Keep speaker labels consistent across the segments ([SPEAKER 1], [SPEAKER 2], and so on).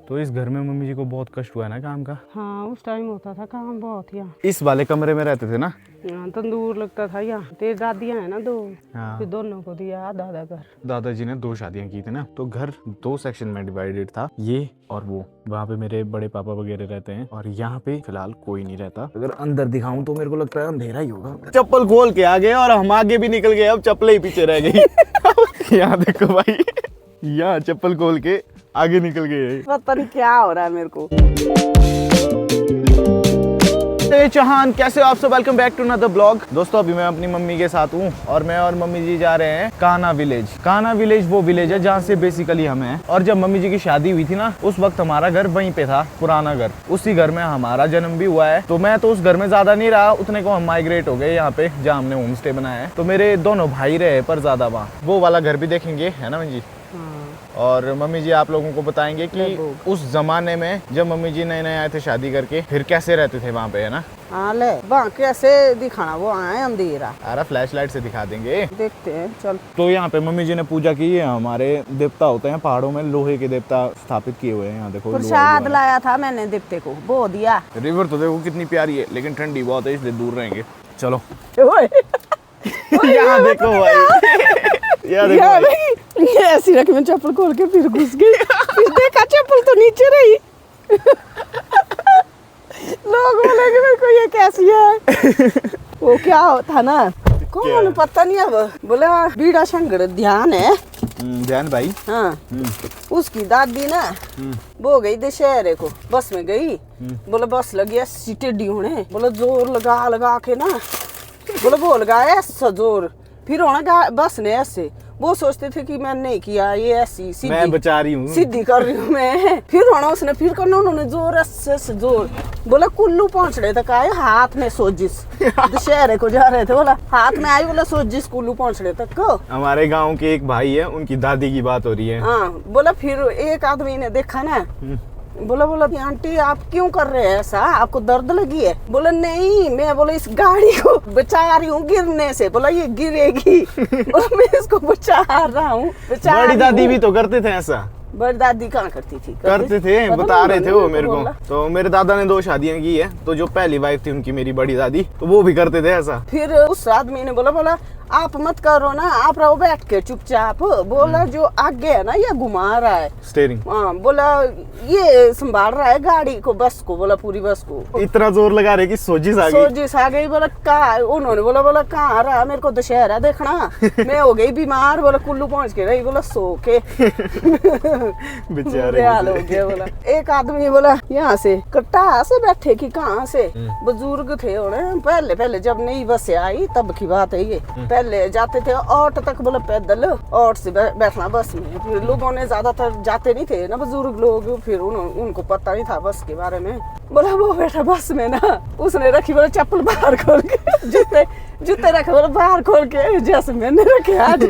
[SPEAKER 1] तो इस घर में मम्मी जी को बहुत कष्ट हुआ है ना काम का?
[SPEAKER 2] हाँ उस टाइम होता था काम बहुत यहाँ।
[SPEAKER 1] इस वाले कमरे में रहते थे ना?
[SPEAKER 2] यहाँ तंदूर लगता था यहाँ। तेरी दादियाँ है ना दो,
[SPEAKER 1] हाँ।
[SPEAKER 2] फिर दोनों को दिया आधा आधा घर।
[SPEAKER 1] दादाजी ने 2 शादियां की थी ना, तो घर 2 सेक्शन में डिवाइडेड था, ये और वो। वहाँ पे मेरे बड़े पापा वगैरह रहते हैं और यहाँ पे फिलहाल कोई नहीं रहता। अगर अंदर दिखाऊं तो मेरे को लगता है अंधेरा ही होगा। चप्पल खोल के आ गए और हम आगे भी निकल गए, अब चप्पल ही पीछे रह गई। यहाँ देखो भाई, यहाँ चप्पल खोल के आगे निकल गए।
[SPEAKER 2] पता नहीं क्या हो रहा है मेरे को।
[SPEAKER 1] चौहान कैसे हो आप सब? Welcome back to another blog. दोस्तों अभी मैं अपनी मम्मी के साथ हूँ और मैं और मम्मी जी जा रहे हैं कान्हा विलेज। कान्हा विलेज वो विलेज है जहाँ से बेसिकली हम हैं। और जब मम्मी जी की शादी हुई थी ना, उस वक्त हमारा घर वहीं पे था, पुराना घर। उसी घर में हमारा जन्म भी हुआ है। तो मैं तो उस घर में ज्यादा नहीं रहा, उतने को हम माइग्रेट हो गए यहाँ पे जहाँ हमने होम स्टे बनाया है। तो मेरे दोनों भाई रहे पर ज्यादा वहाँ। वो वाला घर भी देखेंगे, है ना मम्मी जी? और मम्मी जी आप लोगों को बताएंगे कि उस जमाने में जब मम्मी जी नए नए आए थे शादी करके, फिर कैसे रहते थे वहाँ पे, है ना?
[SPEAKER 2] हाँ ले वहाँ कैसे दिखाना, वो आए अंधेरा।
[SPEAKER 1] अरे फ्लैश लाइट से दिखा देंगे,
[SPEAKER 2] देखते हैं चल।
[SPEAKER 1] तो यहाँ पे मम्मी जी ने पूजा की है। हमारे देवता होते हैं पहाड़ों में, लोहे के देवता स्थापित किए हुए हैं। यहाँ देखो
[SPEAKER 2] प्रसाद लाया था मैंने देवते को, वो दिया।
[SPEAKER 1] रिवर तो देखो कितनी प्यारी है, लेकिन ठंडी बहुत है इसलिए दूर रहेंगे। चलो यहाँ देखो भाई, यहाँ देखो भाई।
[SPEAKER 2] ये ऐसी रख में चप्पल खोल के फिर घुस गई, फिर देखा चप्पल तो नीचे रही। लोग बोलेंगे मेरे को ये कैसी है। वो क्या होता ना, कौन पता नहीं। अब बोले बीड़ा शंकर ध्यान है,
[SPEAKER 1] ध्यान भाई।
[SPEAKER 2] हाँ उसकी दादी ना वो गई दशहरे को, बस में गई। बोले बस लगी ऐसी टेढ़ी होने, बोले जोर लगा लगा के ना, बोले वो लगाया ऐसा जोर, फिर होना बस ने ऐसे। वो सोचते थे कि मैंने नहीं किया, ये ऐसी सीधी
[SPEAKER 1] मैं बचा रही हूँ,
[SPEAKER 2] सीधी कर रही हूँ मैं। फिर होना उसने फिर करना, उन्होंने जोर ऐसे जोर। बोला कुल्लू पहुंच रहे तक आए, हाथ में सोजिश। दशहरे को जा रहे थे, बोला हाथ में आई, बोला सोजिश कुल्लू पहुंच रहे तक को।
[SPEAKER 1] हमारे गांव के एक भाई है, उनकी दादी की बात हो रही है।
[SPEAKER 2] हाँ बोला फिर एक आदमी ने देखा ना, बोला आंटी आप क्यों कर रहे हैं ऐसा, आपको दर्द लगी है? बोला नहीं, मैं बोला इस गाड़ी को बचा रही हूँ गिरने से। बोला ये गिरेगी। बोला मैं इसको बचा रहा हूँ।
[SPEAKER 1] बड़ी दादी भी तो करते थे ऐसा।
[SPEAKER 2] बड़ी दादी कहाँ करती थी?
[SPEAKER 1] करते थे, बता रहे थे वो मेरे को। तो मेरे दादा ने 2 शादियां की है, तो जो पहली वाइफ थी उनकी, मेरी बड़ी दादी, तो वो भी करते थे ऐसा।
[SPEAKER 2] फिर उस आदमी ने बोला आप मत करो ना, आप रहो बैठ के चुपचाप। बोला जो आगे है ना ये घुमा रहा है
[SPEAKER 1] स्टीयरिंग।
[SPEAKER 2] हाँ बोला ये संभाल रहा है गाड़ी को, बस को। बोला पूरी बस को
[SPEAKER 1] इतना जोर लगा रहे कि सोजिश आ गई।
[SPEAKER 2] सोजिश आ गई। बोला कहाँ? उन्होंने बोला कहाँ आ रहा, मेरे को दशहरा देखना। मैं हो गई बीमार। बोला कुल्लू पहुंच के रही, बोला सो के।
[SPEAKER 1] बेचारे
[SPEAKER 2] हाल हो गया। बोला एक आदमी बोला यहाँ से कट्टा से बैठे कि कहाँ से, बुजुर्ग थे उन्हें। पहले जब नई बस आई तब की बात है ये। पहले जाते थे ऑट तक, बोला पैदल, ऑट से बैठना बस में। फिर लोगों ने ज्यादातर जाते नहीं थे ना बुजुर्ग लोग, फिर उनको पता नहीं था बस के बारे में। बोला वो बैठा बस में ना, उसने रखी बोला चप्पल बाहर खोल के, जूते रखे बोला बाहर खोल के, जैसे मैंने रखे आज।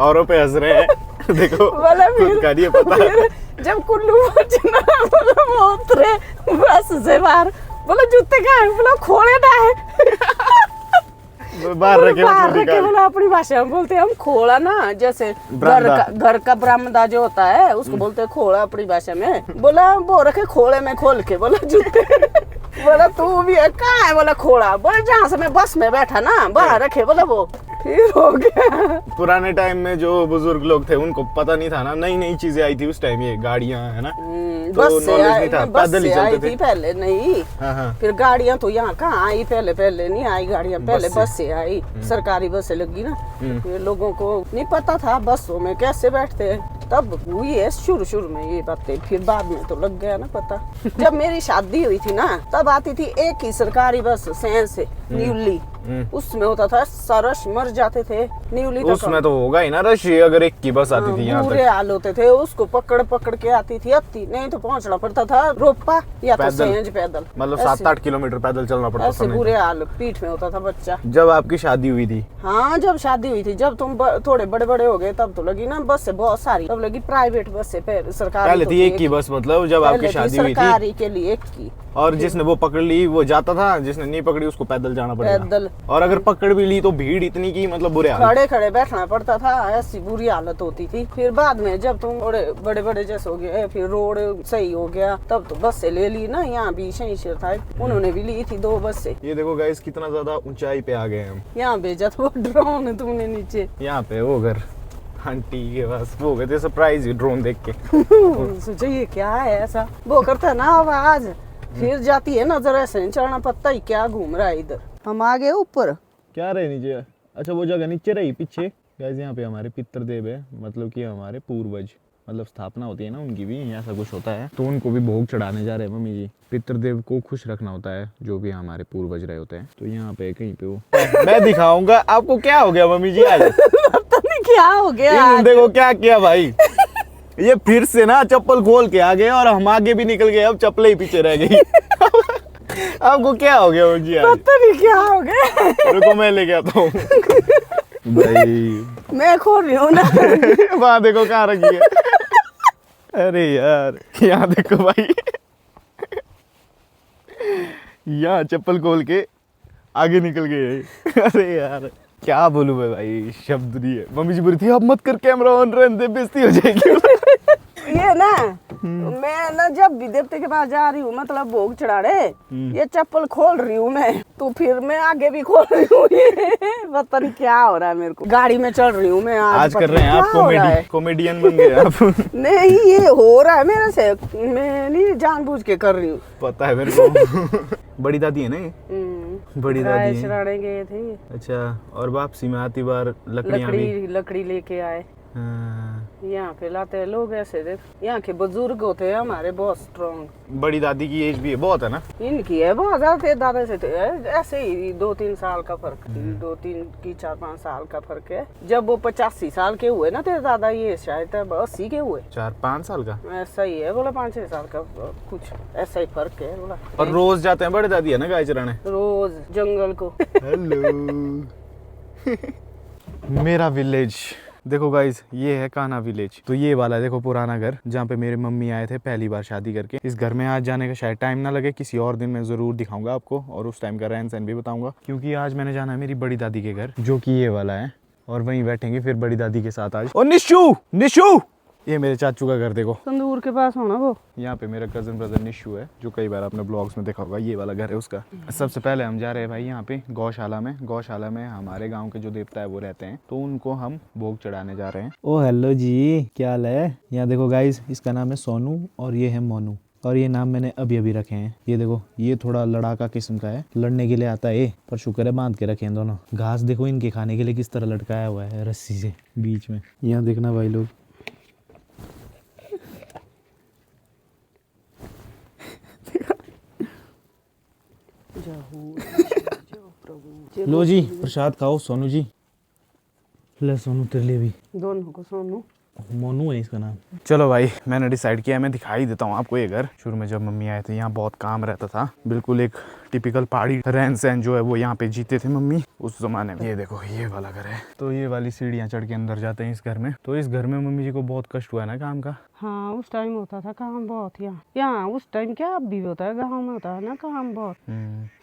[SPEAKER 1] औरों पे हंस रहे हैं। देखो
[SPEAKER 2] बोला
[SPEAKER 1] खुद का नहीं पता।
[SPEAKER 2] जब कुल्लू पहुंचना, बोला वो उतरे बस से बाहर। बोला जूते कहाँ है? बोला खोले ना है।
[SPEAKER 1] बाहर रखे
[SPEAKER 2] बोला अपनी भाषा में बोलते हैं हम, खोला ना, जैसे घर का बरामदा जो होता है उसको बोलते हैं खोला अपनी भाषा में। बोला वो रखे खोले में खोल के, बोला जूते। बोला तू भी है कहाँ है? बोला खोला। बोला जहाँ से मैं बस में बैठा ना बाहर रखे। बोला वो फिर हो गया।
[SPEAKER 1] पुराने टाइम में जो बुजुर्ग लोग थे उनको पता नहीं था ना, नई नई चीजें आई थी उस टाइम, ये गाड़ियां है ना, तो
[SPEAKER 2] बस से
[SPEAKER 1] नहीं था, पैदल ही चलते थे
[SPEAKER 2] पहले नहीं।
[SPEAKER 1] हाँ।
[SPEAKER 2] फिर गाड़ियां तो यहाँ कहाँ आई, पहले नहीं आई गाड़ियां, पहले बस से आई। सरकारी बसें लगी ना, फिर लोगों को नहीं पता था बसों में कैसे बैठते हैं, तब हुई है शुरू में ये बातें। फिर बाद में तो लग गया ना पता। जब मेरी शादी हुई थी ना, तब आती थी एक ही सरकारी बस सैन से न्यूली, उसमें होता था सरस मर जाते थे न्यूली तक।
[SPEAKER 1] उसमें तो होगा ही ना रश, अगर एक की बस आती थी यहाँ तक।
[SPEAKER 2] बुरे हाल होते थे, उसको पकड़ के आती थी अत्ती, नहीं तो पहुंचना पड़ता था रोपा या तो सेंज पैदल,
[SPEAKER 1] मतलब 7-8 किलोमीटर पैदल चलना पड़ता था।
[SPEAKER 2] ऐसे बुरे हाल, पीठ में होता था बच्चा।
[SPEAKER 1] जब आपकी शादी हुई थी?
[SPEAKER 2] हाँ जब शादी हुई थी, जब तुम थोड़े बड़े हो गए तब तो लगी ना बस से बहुत सारी, तब लगी प्राइवेट बस से। सरकारी
[SPEAKER 1] पहले थी एक की बस, मतलब जब आपकी शादी हुई थी
[SPEAKER 2] सरकारी के लिए एक की।
[SPEAKER 1] और जिसने वो पकड़ ली वो जाता था, जिसने नहीं पकड़ी उसको पैदल जाना पड़ेगा।
[SPEAKER 2] पैदल
[SPEAKER 1] और अगर पकड़ भी ली तो भीड़ इतनी की मतलब बुरे हाल।
[SPEAKER 2] खड़े खड़े बैठना पड़ता था, ऐसी बुरी हालत होती थी। फिर बाद में जब तुम बड़े बड़े बड़े जैसे हो गए, फिर रोड सही हो गया, तब तो बस से ले ली ना। यहाँ भी शहीद था, उन्होंने भी ली थी 2 बस से।
[SPEAKER 1] ये देखो गाइस कितना ज्यादा ऊंचाई पे आ गए हम।
[SPEAKER 2] यहाँ भेजा था वो ड्रोन तुमने नीचे।
[SPEAKER 1] यहाँ पे वो घर आंटी के पास वो गए थे सरप्राइज ड्रोन देख के।
[SPEAKER 2] सोचो ये क्या है ऐसा, वो करता है ना आवाज, फिर जाती है नजर, ऐसे नहीं चढ़ना पता ही क्या घूम रहा है इधर। हम आ गए ऊपर।
[SPEAKER 1] क्या रहे नीचे? अच्छा वो जगह नीचे रही पीछे। गाइस यहाँ पे हमारे पितृदेव है, मतलब कि हमारे पूर्वज, मतलब स्थापना होती है ना उनकी भी, ऐसा कुछ होता है, तो उनको भी भोग चढ़ाने जा रहे हैं मम्मी जी। पितृदेव को खुश रखना होता है, जो भी हमारे पूर्वज रहे होते हैं। तो यहाँ पे कहीं पे वो मैं दिखाऊंगा आपको। क्या हो गया मम्मी जी आज?
[SPEAKER 2] पता नहीं क्या हो गया।
[SPEAKER 1] देखो क्या किया भाई, ये फिर से ना चप्पल खोल के आ गए और हम आगे भी निकल गए, अब चप्पलें ही पीछे रह गई। आपको क्या हो गया मम्मी जी आज?
[SPEAKER 2] पता नहीं क्या हो गया।
[SPEAKER 1] रुको मैं लेके आता हूँ। भाई
[SPEAKER 2] मैं खोल रही हूँ ना।
[SPEAKER 1] वहाँ देखो कहाँ रखी है। अरे यार यहाँ देखो भाई, यहाँ चप्पल खोल के आगे निकल गए। अरे यार क्या बोलूं मैं भाई, शब्द नहीं है। मम्मी जी बोली थी अब मत कर, कैमरा ऑन रहने दे, बेइज्जती हो जाएगी।
[SPEAKER 2] ये ना मैं ना जब भी देवते के पास जा रही हूँ, मतलब भोग चढ़ाने, ये चप्पल खोल रही हूँ मैं, तो फिर मैं आगे भी खोल रही हूँ। पता नहीं क्या हो रहा है मेरे को। गाड़ी में चढ़ रही हूँ मैं
[SPEAKER 1] आज कर रहे हैं आप कॉमेडियन बन गए आप।
[SPEAKER 2] नहीं ये हो रहा है मेरे से, मैं नहीं जानबूझ के कर रही हूँ।
[SPEAKER 1] पता है मेरे को। बड़ी दादी है ना ये? बड़ी दादी है।
[SPEAKER 2] चढ़ाने गए थे।
[SPEAKER 1] अच्छा, और वापसी में आती बार
[SPEAKER 2] लकड़ी लेके आए।
[SPEAKER 1] हाँ।
[SPEAKER 2] यहाँ पे लाते हैं लोग ऐसे, देख यहाँ के बुजुर्ग होते हैं हमारे बहुत स्ट्रॉन्ग।
[SPEAKER 1] बड़ी दादी की एज भी है बहुत है ना?
[SPEAKER 2] इनकी है बहुत ज्यादा, दादा से थे ऐसे ही 2-3 साल का फर्क, 2-3 की 4-5 साल का फर्क है। जब वो 85 साल के हुए ना तेरे दादा, ये शायद 80 के हुए।
[SPEAKER 1] 4-5 साल का
[SPEAKER 2] ऐसा ही है बोला, 5-6 साल का कुछ ऐसा ही फर्क है बोला।
[SPEAKER 1] और रोज जाते हैं बड़े दादी है ना गाय चराने?
[SPEAKER 2] रोज जंगल को।
[SPEAKER 1] हेलो। मेरा विलेज देखो गाइस, ये है कान्हा विलेज। तो ये वाला देखो पुराना घर, जहाँ पे मेरे मम्मी आए थे पहली बार शादी करके। इस घर में आज जाने का शायद टाइम ना लगे, किसी और दिन मैं जरूर दिखाऊंगा आपको, और उस टाइम का रहन सहन भी बताऊंगा, क्योंकि आज मैंने जाना है मेरी बड़ी दादी के घर, जो कि ये वाला है, और वहीं बैठेंगे फिर बड़ी दादी के साथ आज। और निशु निशु, ये मेरे चाचू का घर देखो,
[SPEAKER 2] तंदूर के पास होना वो।
[SPEAKER 1] यहाँ पे मेरा कजन ब्रदर निशु है, जो कई बार आपने ब्लॉग्स में देखा होगा, ये वाला घर है उसका। सबसे पहले हम जा रहे हैं भाई यहाँ पे गौशाला में। गौशाला में हमारे गांव के जो देवता है वो रहते हैं, तो उनको हम भोग चढ़ाने जा रहे हैं। ओ हेलो जी, क्या हाल है? यहाँ देखो गाइस, इसका नाम है सोनू और ये है मोनू, और ये नाम मैंने अभी अभी रखे हैं। ये देखो, ये थोड़ा लड़ाका किस्म का है, लड़ने के लिए आता है, पर शुक्र है बांध के रखे हैं दोनों। घास देखो इनके खाने के लिए किस तरह लटकाया हुआ है रस्सी से बीच में। यहाँ देखना भाई लोग, लो जी प्रसाद खाओ सोनू जी। ले सोनू तेरे लिए भी।
[SPEAKER 2] दोनों को सोनू,
[SPEAKER 1] मोनू है इसका नाम। चलो भाई, मैंने डिसाइड किया, मैं दिखाई देता हूँ आपको ये घर। शुरू में जब मम्मी आए थे यहाँ बहुत काम रहता था, बिल्कुल एक टिपिकल पहाड़ी रहन सहन जो है वो यहाँ पे जीते थे मम्मी उस जमाने में। ये देखो ये वाला घर है, तो ये वाली सीढ़ियाँ चढ़ के अंदर जाते हैं इस घर में। तो इस घर में मम्मी जी को बहुत कष्ट हुआ है ना काम का।
[SPEAKER 2] हाँ उस टाइम होता था काम बहुत। यहाँ उस टाइम क्या अब भी होता है, गाँव में होता है ना काम बहुत।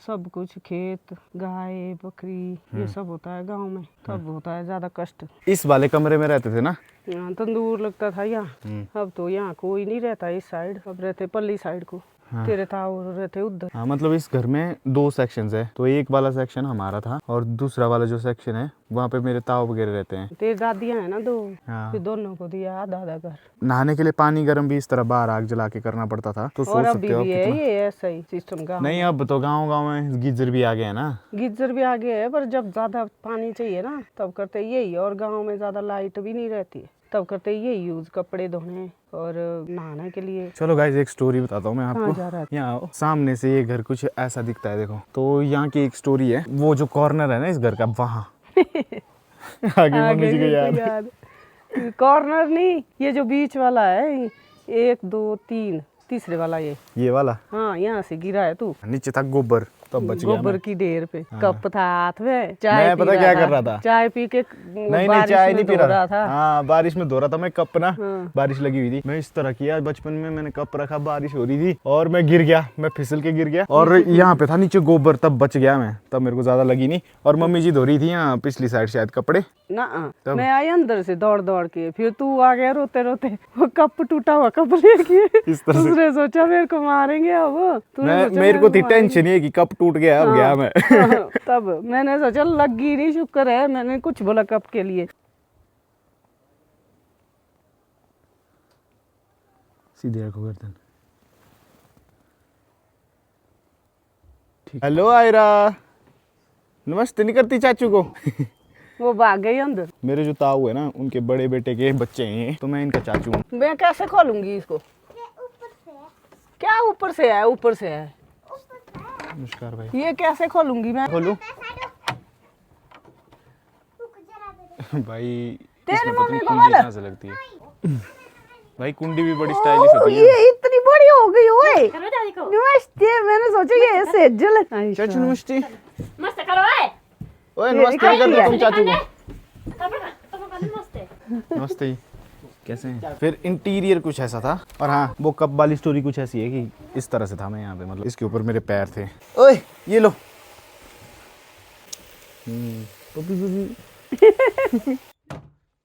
[SPEAKER 2] सब कुछ खेत, गाय बकरी, ये सब होता है गाँव में, तब होता है ज्यादा कष्ट।
[SPEAKER 1] इस वाले कमरे में रहते थे ना,
[SPEAKER 2] यहाँ तंदूर लगता था यहाँ। अब तो यहाँ कोई नहीं रहता इस साइड, अब रहते पल्ली साइड को। हाँ। तेरे था और रहते उधर।
[SPEAKER 1] हाँ मतलब इस घर में 2 सेक्शंस है, तो एक वाला सेक्शन हमारा था और दूसरा वाला जो सेक्शन है वहाँ पे मेरे ताऊ वगैरह रहते हैं।
[SPEAKER 2] तेरी दादियाँ है ना 2।
[SPEAKER 1] हाँ।
[SPEAKER 2] फिर दोनों को दिया आधा घर।
[SPEAKER 1] नहाने के लिए पानी गर्म भी इस तरह बाहर आग जला के करना पड़ता था। तो सोच सकते हो
[SPEAKER 2] ये ऐसा ही सिस्टम गाँव
[SPEAKER 1] नहीं, अब तो गाँव में गीजर भी आ गए है ना।
[SPEAKER 2] गीजर भी आ गए है, पर जब ज्यादा पानी चाहिए ना तब करते यही, और गाँव में ज्यादा लाइट भी नहीं रहती है तब करते यही यूज, कपड़े धोने और नहाने के लिए। चलो गाइस, एक स्टोरी बताता हूँ मैं आपको। यहाँ सामने से ये घर कुछ ऐसा दिखता है, देखो। तो यहाँ की एक स्टोरी है, वो जो कॉर्नर है ना इस घर का, वहाँ आगे मम्मी जी को याद। कॉर्नर नहीं, ये जो बीच वाला है, 1 2 3 तीसरे वाला ये
[SPEAKER 1] वाला।
[SPEAKER 2] हाँ, यहाँ से गिरा है तू।
[SPEAKER 1] नीचे था गोबर, तब बच गया
[SPEAKER 2] गोबर
[SPEAKER 1] मैं।
[SPEAKER 2] की ढेर पे कप था हाथ में, चाय
[SPEAKER 1] मैं
[SPEAKER 2] पी
[SPEAKER 1] पता क्या कर रहा था?
[SPEAKER 2] चाय पी के
[SPEAKER 1] नहीं
[SPEAKER 2] बारिश
[SPEAKER 1] चाय
[SPEAKER 2] में
[SPEAKER 1] नहीं पी
[SPEAKER 2] धो
[SPEAKER 1] रहा
[SPEAKER 2] था।
[SPEAKER 1] हाँ बारिश में धो रहा था मैं कप ना।
[SPEAKER 2] हाँ।
[SPEAKER 1] बारिश लगी हुई थी, मैं इस तरह किया बचपन में, मैंने कप रखा, बारिश हो रही थी और मैं गिर गया, मैं फिसल के गिर गया और यहाँ पे था नीचे गोबर, तब बच गया मैं, तब मेरे को ज्यादा लगी नहीं। और मम्मी जी धो रही थी यहाँ पिछली साइड शायद कपड़े।
[SPEAKER 2] ना
[SPEAKER 1] तब?
[SPEAKER 2] मैं आई अंदर से दौड़ दौड़ के, फिर तू आ गया रोते रोते, वो कप टूटा हुआ कप लेके।
[SPEAKER 1] इस तरह से
[SPEAKER 2] उसने सोचा मेरे को मारेंगे अब,
[SPEAKER 1] मेरे को थी टेंशन ये कि कप टूट गया, अब गया मैं।
[SPEAKER 2] तब मैंने सोचा लगी नहीं, शुक्र है मैंने कुछ बोला कप के लिए।
[SPEAKER 1] सीधे रखो गर्दन। हेलो आयरा, नमस्ते नहीं करती चाचू को?
[SPEAKER 2] वो भाग गई अंदर।
[SPEAKER 1] मेरे जो ताऊ है ना, उनके बड़े बेटे के बच्चे हैं, तो मैं इनका चाचू हूँ।
[SPEAKER 2] मैं कैसे खोलूंगी इसको? क्या ऊपर से है? ऊपर से है।
[SPEAKER 1] नमस्कार भाई।
[SPEAKER 2] ये कैसे खोलूंगी मैं?
[SPEAKER 1] खोलू भाई,
[SPEAKER 2] तेरी
[SPEAKER 1] इसमें पता
[SPEAKER 2] मम्मी
[SPEAKER 1] नहीं
[SPEAKER 2] को
[SPEAKER 1] कुंडी
[SPEAKER 2] बोला।
[SPEAKER 1] कहाँ से लगती है। भाई कुंडी भी बड़ी स्टाइलिश होती है।
[SPEAKER 2] ये इतनी बड़ी हो गई ओए। नमस्ते, मैंने सोचा ये ऐसे जल।
[SPEAKER 1] चाचू नमस्ते।
[SPEAKER 3] मस्त करो है।
[SPEAKER 1] ओए
[SPEAKER 2] ये
[SPEAKER 1] नमस्ते
[SPEAKER 2] क्या
[SPEAKER 1] कर दो
[SPEAKER 2] किया?
[SPEAKER 1] तुम चाचू को।
[SPEAKER 3] नमस्ते।
[SPEAKER 1] नमस्ते जी। कैसे हैं? फिर इंटीरियर कुछ ऐसा था। और हाँ, वो कप वाली स्टोरी कुछ ऐसी है कि इस तरह से था मैं यहाँ पे, मतलब इसके ऊपर मेरे पैर थे। ओए ये लो।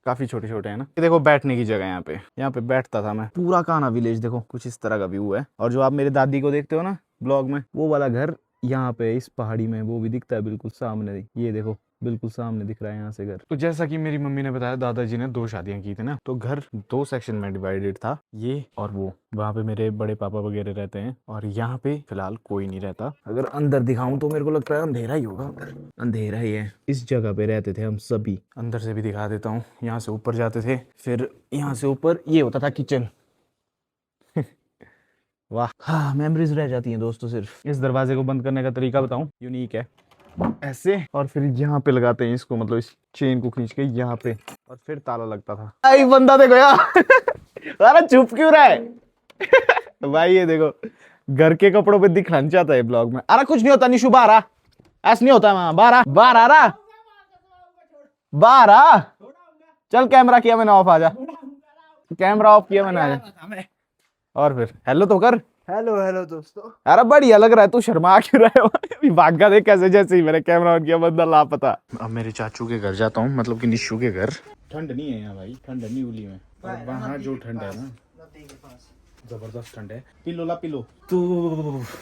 [SPEAKER 1] काफी छोटे छोटे हैं ना। ये देखो बैठने की जगह, यहाँ पे बैठता था मैं। पूरा कान्हा विलेज देखो, कुछ इस तरह का व्यू है। और जो आप मेरे दादी को देखते हो ना ब्लॉग में, वो वाला घर यहाँ पे इस पहाड़ी में वो भी दिखता है बिल्कुल सामने। ये देखो बिल्कुल सामने दिख रहा है यहाँ से घर। तो जैसा कि मेरी मम्मी ने बताया, दादाजी ने 2 शादियां की थी ना, तो घर 2 सेक्शन में डिवाइडेड था, ये और वो। वहाँ पे मेरे बड़े पापा वगैरह रहते हैं और यहाँ पे फिलहाल कोई नहीं रहता। अगर अंदर दिखाऊं तो मेरे को लगता है अंधेरा ही होगा, अंधेरा ही है। इस जगह पे रहते थे हम सभी। अंदर से भी दिखा देता हूँ। यहाँ से ऊपर जाते थे, फिर यहाँ से ऊपर ये होता था किचन। वाह, हाँ मेमोरीज रह जाती हैं दोस्तों। सिर्फ इस दरवाजे को बंद करने का तरीका बताऊं, यूनिक है। ऐसे, और फिर यहाँ पे लगाते हैं इसको, मतलब इस चेन को खींच के यहाँ पे, और फिर ताला लगता था। आई बंदा देखो यार। अरे चुप क्यों रहा है? भाई ये देखो, घर के कपड़ों पे दिखना नहीं चाहता है ब्लॉग में। अरे कुछ नहीं होता निशु, बाहर आ। ऐसा नहीं होता है, बाहर आ, बाहर आ रहा, बाहर आ। चल कैमरा किया मैंने ऑफ, आ जा। कैमरा ऑफ किया मैंने, आ जा। और फिर हेलो तो कर।
[SPEAKER 4] हेलो हेलो दोस्तों।
[SPEAKER 1] अरे बढ़िया लग रहा है, तू शर्मा क्यों रहा है? अभी भागा देख कैसे, जैसे ही मैंने कैमरा ऑन किया बंदा लापता। अब मेरे चाचू के घर जाता हूँ, मतलब कि निशु के घर। ठंड नहीं है यहाँ भाई, ठंड नहीं उली में। और वहाँ जो ठंड है ना, जबरदस्त ठंड है। पिलो ला पिलो। तो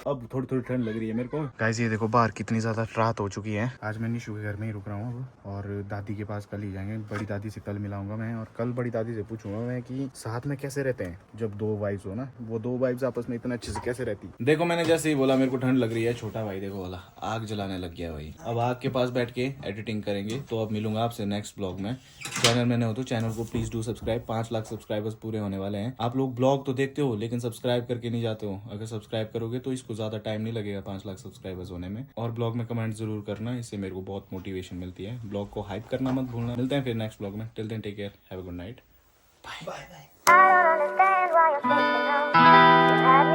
[SPEAKER 1] अब थोड़ी थोड़ी ठंड लग रही है मेरे को। गाइस ये देखो बाहर कितनी ज्यादा रात हो चुकी है। आज मैं निशु के घर में ही रुक रहा हूँ अब, और दादी के पास कल ही जाएंगे। बड़ी दादी से कल मिलाऊंगा मैं, और कल बड़ी दादी से पूछूंगा मैं कि साथ में कैसे रहते हैं। जब 2 वाइफ्स हो ना, वो 2 वाइफ्स आपस में इतना अच्छे से कैसे रहती। देखो मैंने जैसे ही बोला मेरे को ठंड लग रही है, छोटा भाई देखो वाला आग जलाने लग गया भाई। अब आग के पास बैठ के एडिटिंग करेंगे। तो अब मिलूंगा आपसे नेक्स्ट ब्लॉग में। चैनल में नए हो तो चैनल को please do subscribe. 5 lakh subscribers पूरे होने वाले हैं। आप लोग ब्लॉग तो देखते हो लेकिन सब्सक्राइब करके नहीं जाते हो। अगर सब्सक्राइब करोगे तो इसको ज्यादा टाइम नहीं लगेगा 5 लाख सब्सक्राइबर्स होने में। और ब्लॉग में कमेंट जरूर करना, इससे मेरे को बहुत मोटिवेशन मिलती है। ब्लॉग को हाइप करना मत भूलना। मिलते हैं फिर नेक्स्ट ब्लॉग में। Till then take care, have a good night, bye bye.